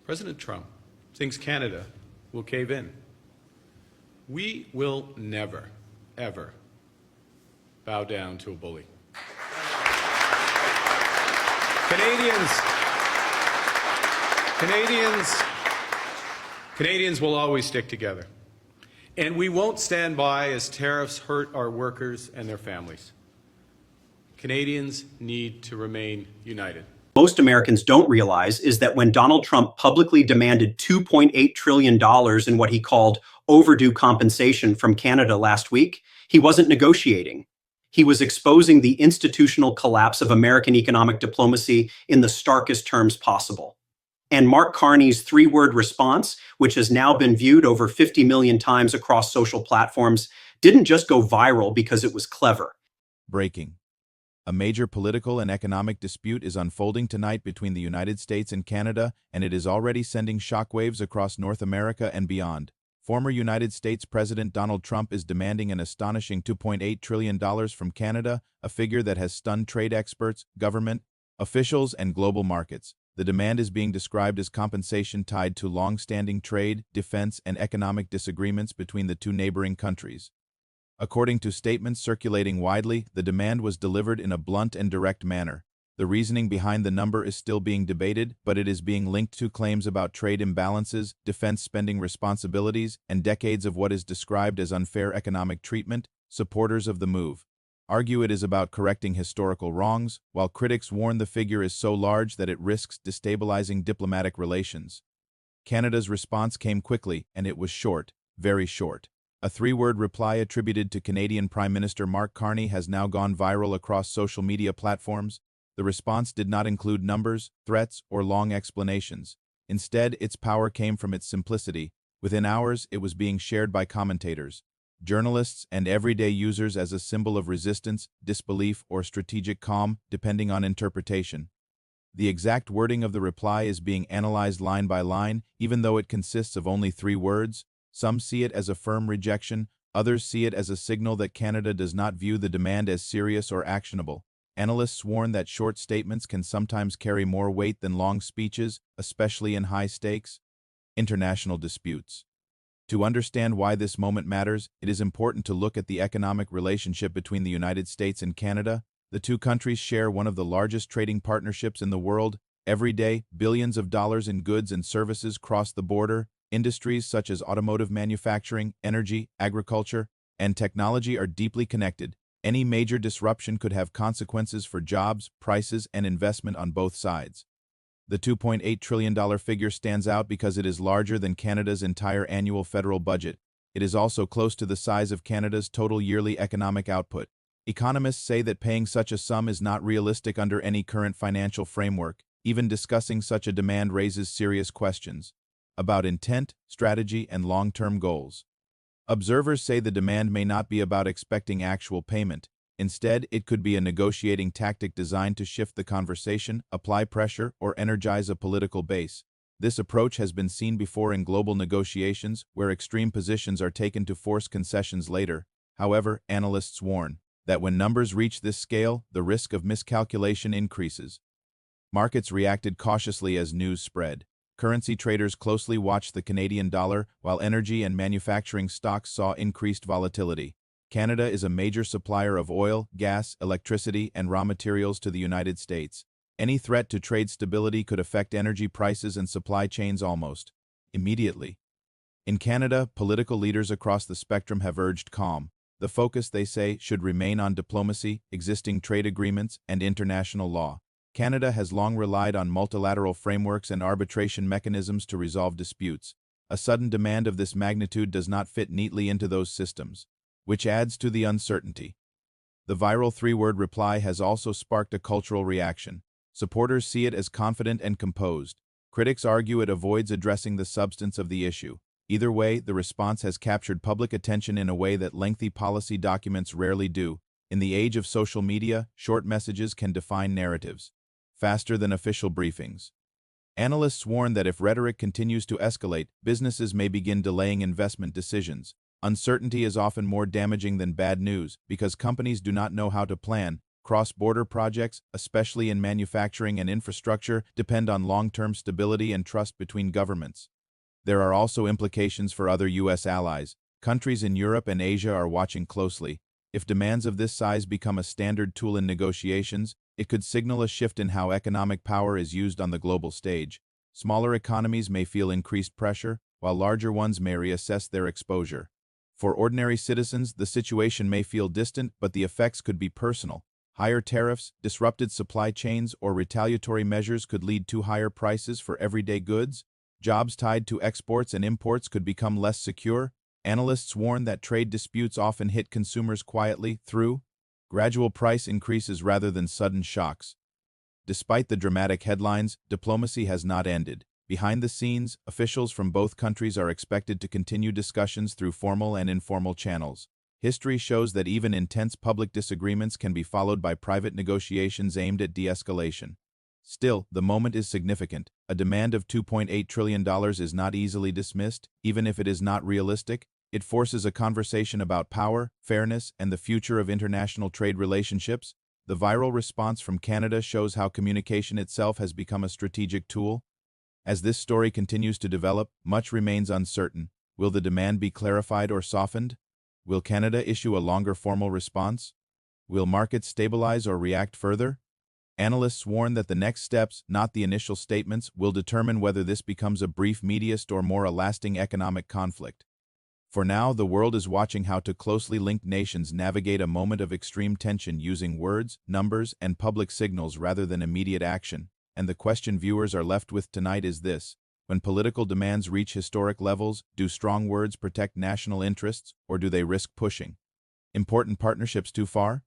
President Trump thinks Canada will cave in. We will never, ever bow down to a bully. Canadians will always stick together. And we won't stand by as tariffs hurt our workers and their families. Canadians need to remain united. Most Americans don't realize is that when Donald Trump publicly demanded $2.8 trillion in what he called overdue compensation from Canada last week, he wasn't negotiating. He was exposing the institutional collapse of American economic diplomacy in the starkest terms possible. And Mark Carney's three-word response, which has now been viewed over 50 million times across social platforms, didn't just go viral because it was clever. Breaking. A major political and economic dispute is unfolding tonight between the United States and Canada, and it is already sending shockwaves across North America and beyond. Former United States President Donald Trump is demanding an astonishing $2.8 trillion from Canada, a figure that has stunned trade experts, government officials, and global markets. The demand is being described as compensation tied to long-standing trade, defense, and economic disagreements between the two neighboring countries. According to statements circulating widely, the demand was delivered in a blunt and direct manner. The reasoning behind the number is still being debated, but it is being linked to claims about trade imbalances, defense spending responsibilities, and decades of what is described as unfair economic treatment. Supporters of the move argue it is about correcting historical wrongs, while critics warn the figure is so large that it risks destabilizing diplomatic relations. Canada's response came quickly, and it was short, very short. A three-word reply attributed to Canadian Prime Minister Mark Carney has now gone viral across social media platforms. The response did not include numbers, threats, or long explanations. Instead, its power came from its simplicity. Within hours, it was being shared by commentators, journalists, and everyday users as a symbol of resistance, disbelief, or strategic calm, depending on interpretation. The exact wording of the reply is being analyzed line by line, even though it consists of only 3 words. Some see it as a firm rejection, others see it as a signal that Canada does not view the demand as serious or actionable. Analysts warn that short statements can sometimes carry more weight than long speeches, especially in high-stakes international disputes. To understand why this moment matters, it is important to look at the economic relationship between the United States and Canada. The two countries share one of the largest trading partnerships in the world. Every day, billions of dollars in goods and services cross the border. Industries such as automotive manufacturing, energy, agriculture, and technology are deeply connected. Any major disruption could have consequences for jobs, prices, and investment on both sides. The $2.8 trillion figure stands out because it is larger than Canada's entire annual federal budget. It is also close to the size of Canada's total yearly economic output. Economists say that paying such a sum is not realistic under any current financial framework. Even discussing such a demand raises serious questions about intent, strategy, and long-term goals. Observers say the demand may not be about expecting actual payment. Instead, it could be a negotiating tactic designed to shift the conversation, apply pressure, or energize a political base. This approach has been seen before in global negotiations, where extreme positions are taken to force concessions later. However, analysts warn that when numbers reach this scale, the risk of miscalculation increases. Markets reacted cautiously as news spread. Currency traders closely watched the Canadian dollar, while energy and manufacturing stocks saw increased volatility. Canada is a major supplier of oil, gas, electricity, and raw materials to the United States. Any threat to trade stability could affect energy prices and supply chains almost immediately. In Canada, political leaders across the spectrum have urged calm. The focus, they say, should remain on diplomacy, existing trade agreements, and international law. Canada has long relied on multilateral frameworks and arbitration mechanisms to resolve disputes. A sudden demand of this magnitude does not fit neatly into those systems, which adds to the uncertainty. The viral 3-word reply has also sparked a cultural reaction. Supporters see it as confident and composed. Critics argue it avoids addressing the substance of the issue. Either way, the response has captured public attention in a way that lengthy policy documents rarely do. In the age of social media, short messages can define narratives faster than official briefings. Analysts warn that if rhetoric continues to escalate, businesses may begin delaying investment decisions. Uncertainty is often more damaging than bad news because companies do not know how to plan. Cross-border projects, especially in manufacturing and infrastructure, depend on long-term stability and trust between governments. There are also implications for other U.S. allies. Countries in Europe and Asia are watching closely. If demands of this size become a standard tool in negotiations, it could signal a shift in how economic power is used on the global stage. Smaller economies may feel increased pressure, while larger ones may reassess their exposure. For ordinary citizens, the situation may feel distant, but the effects could be personal. Higher tariffs, disrupted supply chains, or retaliatory measures could lead to higher prices for everyday goods. Jobs tied to exports and imports could become less secure. Analysts warn that trade disputes often hit consumers quietly through gradual price increases rather than sudden shocks. Despite the dramatic headlines, diplomacy has not ended. Behind the scenes, officials from both countries are expected to continue discussions through formal and informal channels. History shows that even intense public disagreements can be followed by private negotiations aimed at de-escalation. Still, the moment is significant. A demand of $2.8 trillion is not easily dismissed, even if it is not realistic. It forces a conversation about power, fairness, and the future of international trade relationships. The viral response from Canada shows how communication itself has become a strategic tool. As this story continues to develop, much remains uncertain. Will the demand be clarified or softened? Will Canada issue a longer formal response? Will markets stabilize or react further? Analysts warn that the next steps, not the initial statements, will determine whether this becomes a brief mediatist or more a lasting economic conflict. For now, the world is watching how two closely linked nations navigate a moment of extreme tension using words, numbers, and public signals rather than immediate action. And the question viewers are left with tonight is this: when political demands reach historic levels, do strong words protect national interests, or do they risk pushing important partnerships too far?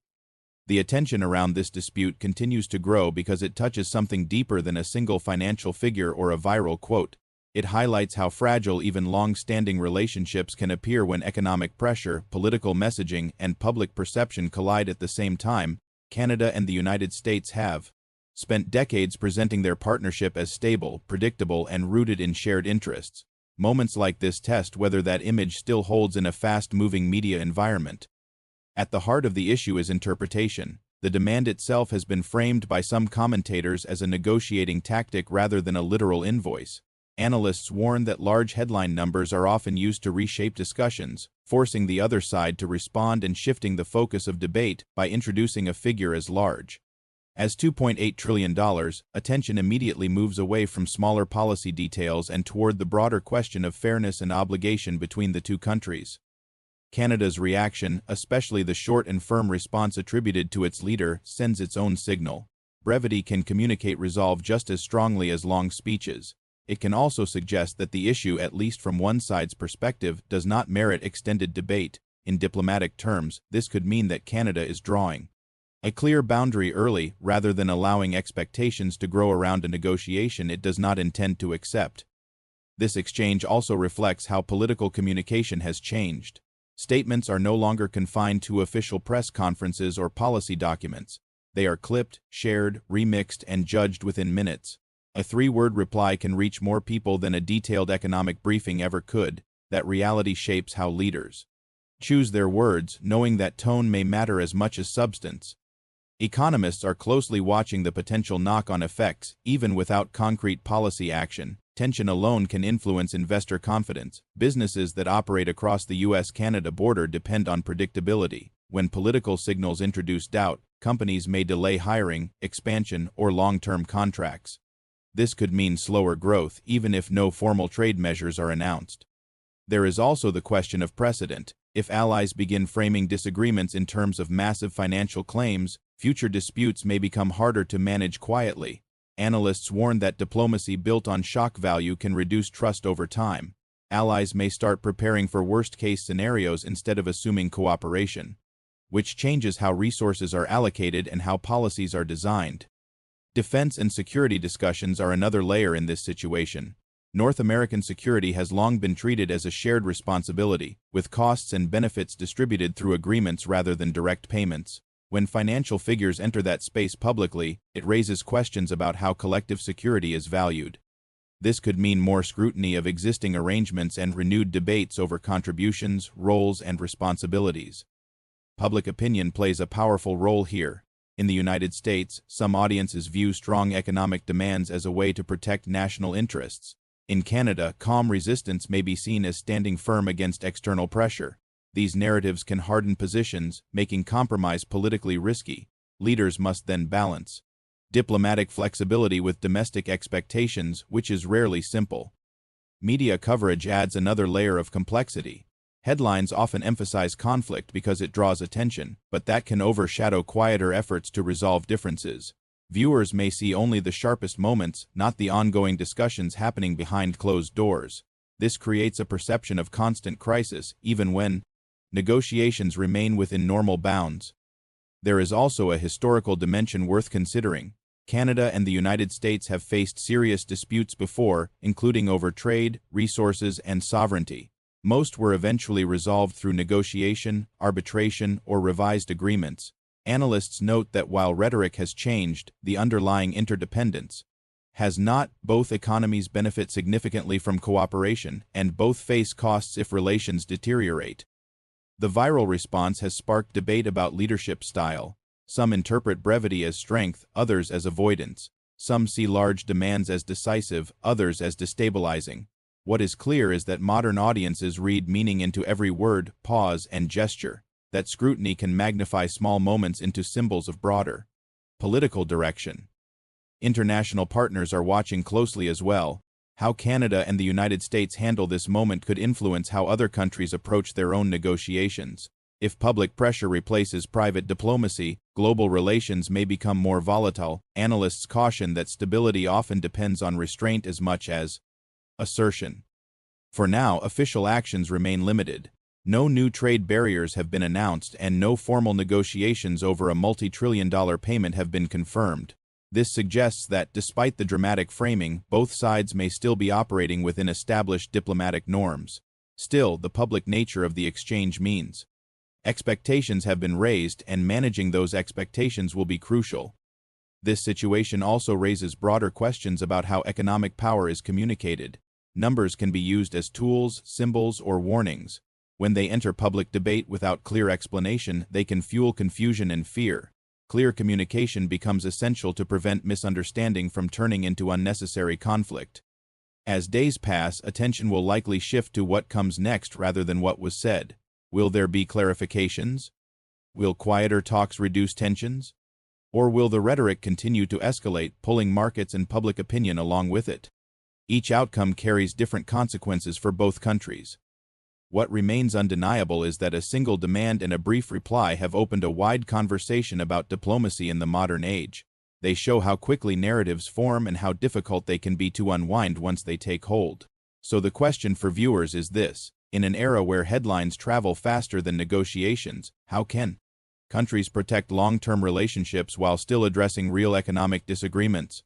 The attention around this dispute continues to grow because it touches something deeper than a single financial figure or a viral quote. It highlights how fragile even long-standing relationships can appear when economic pressure, political messaging, and public perception collide at the same time. Canada and the United States have spent decades presenting their partnership as stable, predictable, and rooted in shared interests. Moments like this test whether that image still holds in a fast-moving media environment. At the heart of the issue is interpretation. The demand itself has been framed by some commentators as a negotiating tactic rather than a literal invoice. Analysts warn that large headline numbers are often used to reshape discussions, forcing the other side to respond and shifting the focus of debate by introducing a figure as large as $2.8 trillion, attention immediately moves away from smaller policy details and toward the broader question of fairness and obligation between the two countries. Canada's reaction, especially the short and firm response attributed to its leader, sends its own signal. Brevity can communicate resolve just as strongly as long speeches. It can also suggest that the issue, at least from one side's perspective, does not merit extended debate. In diplomatic terms, this could mean that Canada is drawing a clear boundary early, rather than allowing expectations to grow around a negotiation it does not intend to accept. This exchange also reflects how political communication has changed. Statements are no longer confined to official press conferences or policy documents. They are clipped, shared, remixed, and judged within minutes. A 3-word reply can reach more people than a detailed economic briefing ever could. That reality shapes how leaders choose their words, knowing that tone may matter as much as substance. Economists are closely watching the potential knock-on effects, even without concrete policy action. Tension alone can influence investor confidence. Businesses that operate across the U.S. Canada border depend on predictability. When political signals introduce doubt, companies may delay hiring, expansion, or long-term contracts. This could mean slower growth, even if no formal trade measures are announced. There is also the question of precedent. If allies begin framing disagreements in terms of massive financial claims, future disputes may become harder to manage quietly. Analysts warn that diplomacy built on shock value can reduce trust over time. Allies may start preparing for worst-case scenarios instead of assuming cooperation, which changes how resources are allocated and how policies are designed. Defense and security discussions are another layer in this situation. North American security has long been treated as a shared responsibility, with costs and benefits distributed through agreements rather than direct payments. When financial figures enter that space publicly, it raises questions about how collective security is valued. This could mean more scrutiny of existing arrangements and renewed debates over contributions, roles, and responsibilities. Public opinion plays a powerful role here. In the United States, some audiences view strong economic demands as a way to protect national interests. In Canada, calm resistance may be seen as standing firm against external pressure. These narratives can harden positions, making compromise politically risky. Leaders must then balance diplomatic flexibility with domestic expectations, which is rarely simple. Media coverage adds another layer of complexity. Headlines often emphasize conflict because it draws attention, but that can overshadow quieter efforts to resolve differences. Viewers may see only the sharpest moments, not the ongoing discussions happening behind closed doors. This creates a perception of constant crisis, even when negotiations remain within normal bounds. There is also a historical dimension worth considering. Canada and the United States have faced serious disputes before, including over trade, resources, and sovereignty. Most were eventually resolved through negotiation, arbitration, or revised agreements. Analysts note that while rhetoric has changed, the underlying interdependence has not. Both economies benefit significantly from cooperation, and both face costs if relations deteriorate. The viral response has sparked debate about leadership style. Some interpret brevity as strength, others as avoidance. Some see large demands as decisive, others as destabilizing. What is clear is that modern audiences read meaning into every word, pause, and gesture. That scrutiny can magnify small moments into symbols of broader political direction. International partners are watching closely as well. How Canada and the United States handle this moment could influence how other countries approach their own negotiations. If public pressure replaces private diplomacy, global relations may become more volatile. Analysts caution that stability often depends on restraint as much as assertion. For now, official actions remain limited. No new trade barriers have been announced, and no formal negotiations over a multi-trillion-dollar payment have been confirmed. This suggests that, despite the dramatic framing, both sides may still be operating within established diplomatic norms. Still, the public nature of the exchange means expectations have been raised, and managing those expectations will be crucial. This situation also raises broader questions about how economic power is communicated. Numbers can be used as tools, symbols, or warnings. When they enter public debate without clear explanation, they can fuel confusion and fear. Clear communication becomes essential to prevent misunderstanding from turning into unnecessary conflict. As days pass, attention will likely shift to what comes next rather than what was said. Will there be clarifications? Will quieter talks reduce tensions? Or will the rhetoric continue to escalate, pulling markets and public opinion along with it? Each outcome carries different consequences for both countries. What remains undeniable is that a single demand and a brief reply have opened a wide conversation about diplomacy in the modern age. They show how quickly narratives form and how difficult they can be to unwind once they take hold. So the question for viewers is this: in an era where headlines travel faster than negotiations, how can countries protect long-term relationships while still addressing real economic disagreements?